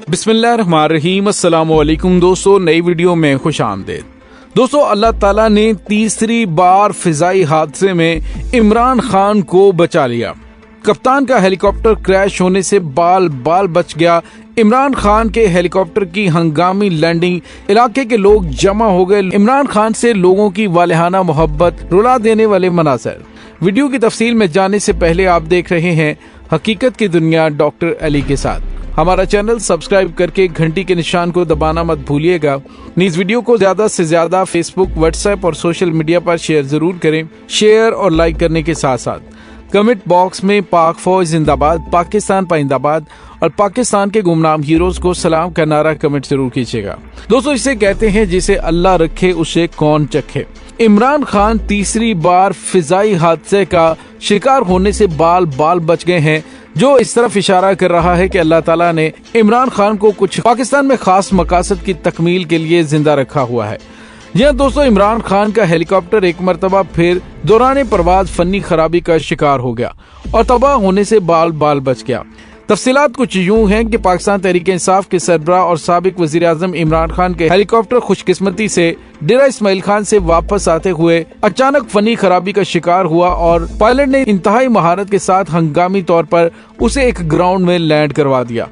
बिस्मिल्लाहिर्रहमानिर्रहीम। अस्सलाम वालेकुम दोस्तों, नई वीडियो में खुश आमदीद। दोस्तों, अल्लाह ताला ने तीसरी बार फिजाई हादसे में इमरान खान को बचा लिया। कप्तान का हेलीकॉप्टर क्रैश होने से बाल बाल बच गया। इमरान खान के हेलीकॉप्टर की हंगामी लैंडिंग, इलाके के लोग जमा हो गए। इमरान खान से लोगों की वालेहाना मोहब्बत, रुला देने वाले मनाज़र। वीडियो की तफसील में जाने से पहले आप देख रहे हैं हकीकत की दुनिया डॉक्टर अली के साथ। हमारा चैनल सब्सक्राइब करके घंटी के निशान को दबाना मत भूलिएगा। इस वीडियो को ज्यादा से ज्यादा फेसबुक, व्हाट्सएप और सोशल मीडिया पर शेयर जरूर करें। शेयर और लाइक करने के साथ साथ कमेंट बॉक्स में पाक फौज जिंदाबाद, पाकिस्तान पाइंदाबाद और पाकिस्तान के गुमनाम हीरोज को सलाम का नारा कमेंट जरूर कीजिएगा। दोस्तों, इसे कहते हैं जिसे अल्लाह रखे उसे कौन चखे। इमरान खान तीसरी बार फिजाई हादसे का शिकार होने से बाल बाल बच गए हैं, जो इस तरफ इशारा कर रहा है कि अल्लाह ताला ने इमरान खान को कुछ पाकिस्तान में खास मकासद की तकमील के लिए जिंदा रखा हुआ है। जी हाँ दोस्तों, इमरान खान का हेलीकॉप्टर एक मरतबा फिर दौरान परवाज फनी खराबी का शिकार हो गया और तबाह होने से बाल बाल बच गया। तफसीलात कुछ यूं हैं कि पाकिस्तान तहरीक इंसाफ के सरबराह और साबिक वजीर आजम इमरान खान के हेलीकॉप्टर खुशकिस्मती से डेरा इस्माइल खान से वापस आते हुए अचानक फनी खराबी का शिकार हुआ और पायलट ने इंतहाई महारत के साथ हंगामी तौर पर उसे एक ग्राउंड में लैंड करवा दिया।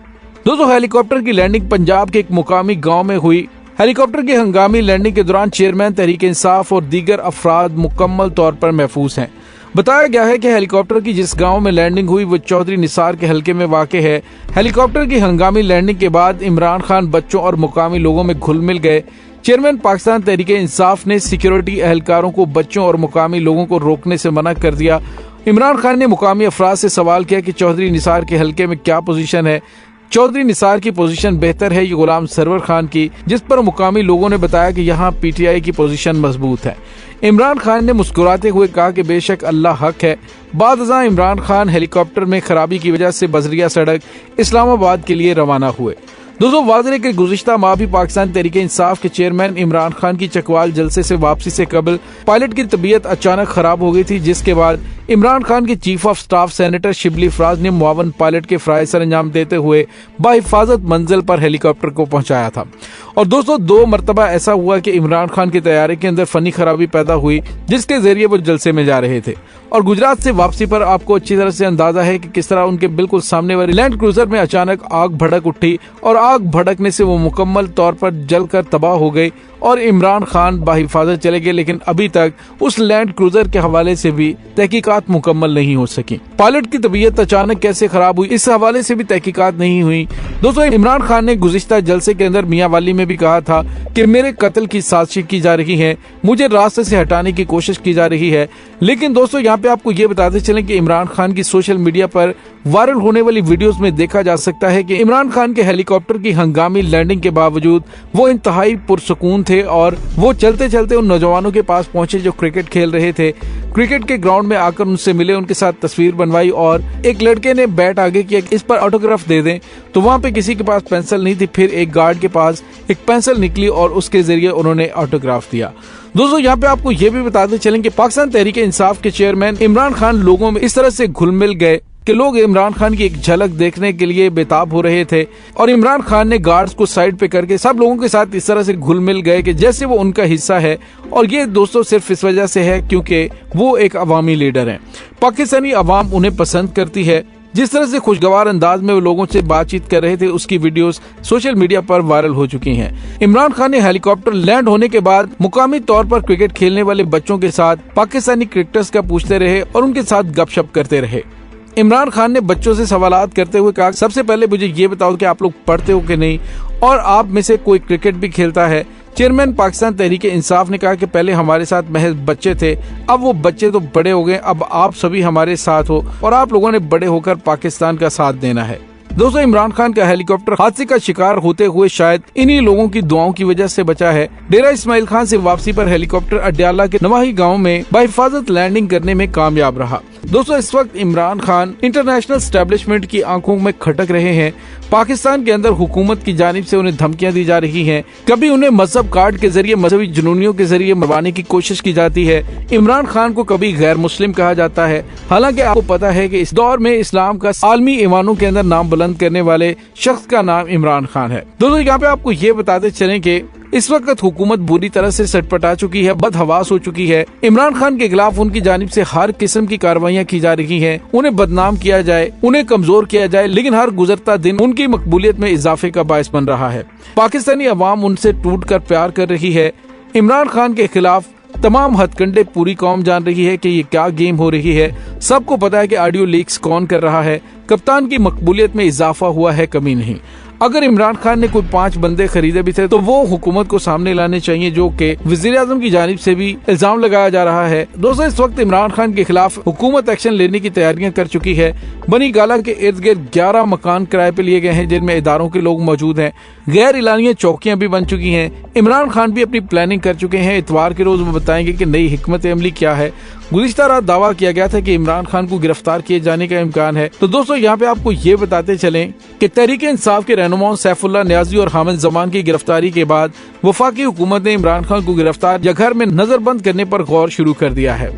दोस्तों, हेलीकॉप्टर की लैंडिंग पंजाब के एक मुकामी गाँव में हुई। हेलीकॉप्टर की हंगामी लैंडिंग के दौरान चेयरमैन तहरीक इंसाफ और दीगर अफराद मुकम्मल तौर पर महफूज हैं। बताया गया है कि हेलीकॉप्टर की जिस गांव में लैंडिंग हुई वो चौधरी निसार के हलके में वाक़ है। हेलीकॉप्टर की हंगामी लैंडिंग के बाद इमरान खान बच्चों और मुकामी लोगों में घुल मिल गए। चेयरमैन पाकिस्तान तहरीक इंसाफ ने सिक्योरिटी एहलकारों को बच्चों और मुकामी लोगों को रोकने से मना कर दिया। इमरान खान ने मुकामी अफराद से सवाल किया कि चौधरी निसार के हलके में क्या पोजीशन है। चौधरी निसार की पोजीशन बेहतर है ये गुलाम सरवर खान की, जिस पर मुकामी लोगों ने बताया कि यहाँ पीटीआई की पोजीशन मजबूत है। इमरान खान ने मुस्कुराते हुए कहा कि बेशक अल्लाह हक है। बादशाह इमरान खान हेलीकॉप्टर में खराबी की वजह से बजरिया सड़क इस्लामाबाद के लिए रवाना हुए। दोस्तों, वाज़ेह के गुज़िश्ता माह भी पाकिस्तान तहरीक इंसाफ के चेयरमैन इमरान खान की चकवाल जलसे से वापसी से कबल पायलट की तबीयत अचानक खराब हो गई थी, जिसके बाद इमरान खान के chief of staff senator Shibli Faraz ने मुआवन पायलट के फराइज सर अंजाम देते हुए बाहिफाजत मंजिल पर हेलीकॉप्टर को पहुंचाया था। और दोस्तों, 2 मरतबा ऐसा हुआ कि इमरान खान के तैयारे के अंदर फनी खराबी पैदा हुई, जिसके जरिए वो जलसे में जा रहे थे। और गुजरात से वापसी पर आपको अच्छी तरह से अंदाजा है कि किस तरह उनके बिल्कुल सामने वाली लैंड क्रूजर में अचानक आग भड़क उठी और आग भड़कने से वो मुकम्मल तौर पर जलकर तबाह हो गई और इमरान खान बाहिफाजत चले गए। लेकिन अभी तक उस लैंड क्रूजर के हवाले से भी तहकीकात मुकम्मल नहीं हो सकी। पायलट की तबीयत अचानक कैसे खराब हुई, इस हवाले से भी तहकीकात नहीं हुई। दोस्तों, इमरान खान ने गुज़िश्ता जलसे के अंदर मियां वाली में भी कहा था कि मेरे कत्ल की साजिश की जा रही है, मुझे रास्ते से हटाने की कोशिश की जा रही है। लेकिन दोस्तों, यहाँ पे आपको ये बताते चलें कि इमरान खान की सोशल मीडिया पर वायरल होने वाली वीडियोस में देखा जा सकता है कि इमरान खान के हेलीकॉप्टर की हंगामी लैंडिंग के बावजूद वो इंतहाई पुरसुकून थे और वो चलते चलते उन नौजवानों के पास पहुंचे जो क्रिकेट खेल रहे थे। क्रिकेट के ग्राउंड में आकर उनसे मिले, उनके साथ तस्वीर बनवाई और एक लड़के ने बैट आगे किया कि इस पर ऑटोग्राफ दे दें, तो वहां पे किसी के पास पेंसिल नहीं थी। फिर एक गार्ड के पास एक पेंसिल निकली और उसके जरिए उन्होंने ऑटोग्राफ दिया। दोस्तों, यहाँ पे आपको ये भी बताते चलें कि पाकिस्तान तहरीक इंसाफ के चेयरमैन इमरान खान लोगों में इस तरह से घुल मिल गए कि लोग इमरान खान की एक झलक देखने के लिए बेताब हो रहे थे और इमरान खान ने गार्ड्स को साइड पे करके सब लोगों के साथ इस तरह से घुल मिल गए कि जैसे वो उनका हिस्सा है। और ये दोस्तों सिर्फ इस वजह से है क्योंकि वो एक अवामी लीडर हैं। पाकिस्तानी अवाम उन्हें पसंद करती है। जिस तरह से खुशगवार अंदाज में वो लोगों से बातचीत कर रहे थे, उसकी वीडियोस सोशल मीडिया पर वायरल हो चुकी हैं। इमरान खान ने हेलीकॉप्टर लैंड होने के बाद मुकामी तौर पर क्रिकेट खेलने वाले बच्चों के साथ पाकिस्तानी क्रिकेटर्स का पूछते रहे और उनके साथ गपशप करते रहे। इमरान खान ने बच्चों से सवालात करते हुए कहा, सबसे पहले मुझे ये बताओ कि आप लोग पढ़ते हो कि नहीं और आप में से कोई क्रिकेट भी खेलता है। चेयरमैन पाकिस्तान तहरीक इंसाफ ने कहा कि पहले हमारे साथ महज बच्चे थे, अब वो बच्चे तो बड़े हो गए, अब आप सभी हमारे साथ हो और आप लोगों ने बड़े होकर पाकिस्तान का साथ देना है। दोस्तों, इमरान खान का हेलीकॉप्टर हादसे का शिकार होते हुए शायद इन्हीं लोगों की दुआओं की वजह से बचा है। डेरा इस्माइल खान से वापसी पर हेलीकॉप्टर अड्याला के नवाही गांव में बाहिफाजत लैंडिंग करने में कामयाब रहा। दोस्तों इस वक्त इमरान खान इंटरनेशनल स्टैब्लिशमेंट की आंखों में खटक रहे हैं। पाकिस्तान के अंदर हुकूमत की जानिब से उन्हें धमकियां दी जा रही हैं। कभी उन्हें मजहब कार्ड के जरिए, मजहबी जुनूनियों के जरिए मरवाने की कोशिश की जाती है। इमरान खान को कभी गैर मुस्लिम कहा जाता है। हालांकि आपको पता है कि इस दौर में इस्लाम का आलमी ईमानों के अंदर नाम बुलंद करने वाले शख्स का नाम इमरान खान है। दोस्तों यहाँ पे आपको ये बताते चलें कि इस वक्त हुकूमत बुरी तरह से सटपटा चुकी है, बदहवास हो चुकी है। इमरान खान के खिलाफ उनकी जानिब से हर किस्म की कार्रवाइयां की जा रही हैं। उन्हें बदनाम किया जाए, उन्हें कमजोर किया जाए, लेकिन हर गुजरता दिन उनकी मकबूलियत में इजाफे का बायस बन रहा है। पाकिस्तानी अवाम उनसे टूटकर प्यार कर रही है। इमरान खान के खिलाफ तमाम हथकंडे पूरी कौम जान रही है कि ये क्या गेम हो रही है। सबको पता है कि ऑडियो लीक्स कौन कर रहा है। कप्तान की मकबूलियत में इजाफा हुआ है, कमी नहीं। अगर इमरान खान ने कोई 5 बंदे खरीदे भी थे तो वो हुकूमत को सामने लाने चाहिए, जो कि वजीर आजम की जानिब से भी इल्जाम लगाया जा रहा है। दोस्तों इस वक्त इमरान खान के खिलाफ हुकूमत एक्शन लेने की तैयारियां कर चुकी है। बनी गाला के इर्द गिर्द 11 मकान किराए पे लिए गए हैं, जिनमें इदारों के लोग मौजूद हैं। गैर इलानिया चौकियां भी बन चुकी हैं। इमरान खान भी अपनी प्लानिंग कर चुके हैं। इतवार के रोज वो बताएंगे कि नई हिकमत अमली क्या है। गुज़िश्ता रात दावा किया गया था कि इमरान खान को गिरफ्तार किए जाने का इम्कान है। तो दोस्तों यहाँ पे आपको ये बताते चलें कि तहरीक इंसाफ के रहनुमा सैफुल्लाह नियाजी और हामिद जमान की गिरफ्तारी के बाद वफाकी हुकूमत ने इमरान खान को गिरफ्तार या घर में नजरबंद करने पर गौर शुरू कर दिया है।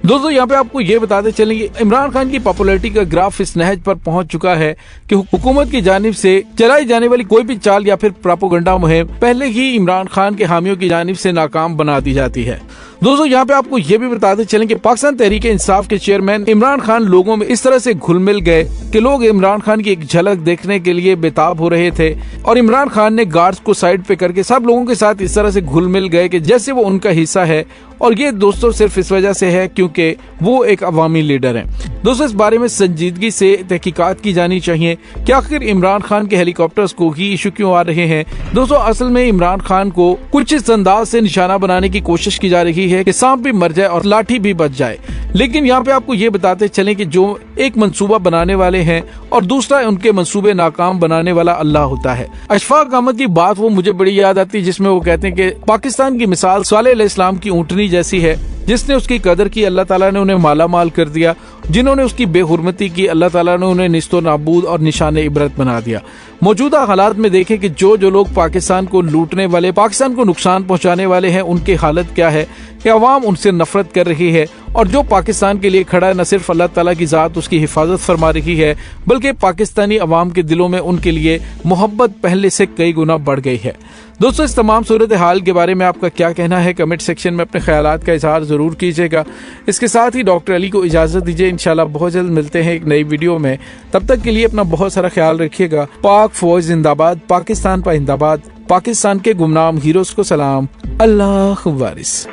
दोस्तों यहाँ पे आपको ये बताते चलें कि इमरान खान की पॉपुलैरिटी का ग्राफ इस नहज पर पहुंच चुका है कि हुकूमत की जानिब से चलाई जाने वाली कोई भी चाल या फिर प्रोपेगेंडा मुहिम पहले ही इमरान खान के हामियों की जानिब से नाकाम बना दी जाती है। दोस्तों यहाँ पे आपको ये भी बताते चलें कि पाकिस्तान तहरीक इंसाफ के चेयरमैन इमरान खान लोगों में इस तरह से घुल मिल गए कि लोग इमरान खान की एक झलक देखने के लिए बेताब हो रहे थे और इमरान खान ने गार्ड्स को साइड पे करके सब लोगों के साथ इस तरह से घुल मिल गए कि जैसे वो उनका हिस्सा है। और ये दोस्तों सिर्फ इस वजह से है क्योंकि वो एक अवामी लीडर हैं। दोस्तों इस बारे में संजीदगी से तहकीकात की जानी चाहिए कि आखिर इमरान खान के हेलीकॉप्टर्स को ही इशू क्यों आ रहे हैं। दोस्तों असल में इमरान खान को कुछ इस अंदाज से निशाना बनाने की कोशिश की जा रही है कि सांप भी मर जाए और लाठी भी बच जाए। लेकिन यहाँ पे आपको ये बताते चलें कि जो एक मंसूबा बनाने वाले हैं और दूसरा उनके मंसूबे नाकाम बनाने वाला अल्लाह होता है। अशफाक अहमद की बात वो मुझे बड़ी याद आती है, जिसमें वो कहते हैं कि पाकिस्तान की मिसाल सालेह अलैहिस्सलाम की ऊँटनी जैसी है, जिसने उसकी कदर की अल्लाह ताला ने उन्हें माला माल कर दिया। जिन्होंने उसकी बेहुरमती की अल्लाह ताला ने उन्हें निस्तो नाबूद और निशाने इबरत बना दिया। मौजूदा हालात में देखें कि जो लोग पाकिस्तान को लूटने वाले, पाकिस्तान को नुकसान पहुंचाने वाले हैं, उनकी हालत क्या है कि अवाम उनसे नफरत कर रही है। और जो पाकिस्तान के लिए खड़ा है, न सिर्फ अल्लाह ताला की जात उसकी हिफाजत फरमा रही है, बल्कि पाकिस्तानी अवाम के दिलों में उनके लिए मोहब्बत पहले से कई गुना बढ़ गई है। दोस्तों इस तमाम सूरत हाल के बारे में आपका क्या कहना है, कमेंट सेक्शन में अपने ख्यालात का इजहार जरूर कीजिएगा। इसके साथ ही डॉक्टर अली को इजाजत दीजिए। इंशाल्लाह बहुत जल्द मिलते हैं एक नई वीडियो में। तब तक के लिए अपना बहुत सारा ख्याल रखिएगा। पाक फौज जिंदाबाद, पाकिस्तान पाइंदाबाद, पाकिस्तान के गुमनाम हीरोज को सलाम। अल्लाह वारिस।